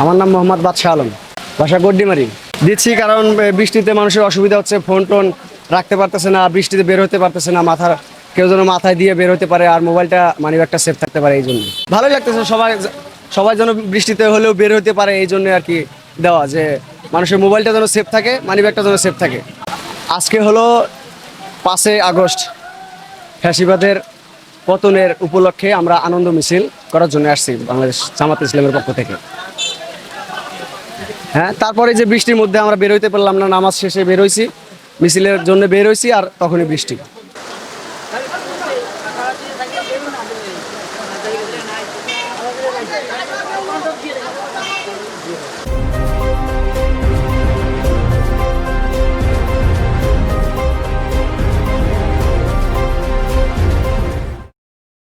আমার নাম মোহাম্মদ বাদশাহ আলম, বাসা গড্ডিমারি। দিচ্ছি কারণ বৃষ্টিতে মানুষের অসুবিধা হচ্ছে, ফোন টোন রাখতে পারতেছে না, বৃষ্টিতে বের হতে পারতেছে না, কেউ যেন মাথায় দিয়ে বের হতে পারে, আর মোবাইলটা মানিব্যাগটা সেফ থাকতে পারে। এই জন্য ভালোই লাগতেছে, সবাই সবাই যেন বৃষ্টিতে হলেও বের হতে পারে, এই জন্য আর কি দেওয়া, যে মানুষের মোবাইলটা যেন সেফ থাকে, মানিব্যাগটা যেন সেফ থাকে। আজকে হলো 5 আগস্ট, ফ্যাসিবাদের পতনের উপলক্ষে আমরা আনন্দ মিছিল করার জন্য আসছি বাংলাদেশ জামাত ইসলামের পক্ষ থেকে। হ্যাঁ, তারপরে যে বৃষ্টির মধ্যে আমরা বের হইতে পারলাম না, নামাজ শেষে বের হইছি, মিছিলের জন্য বের হইছি, আর তখনই বৃষ্টি।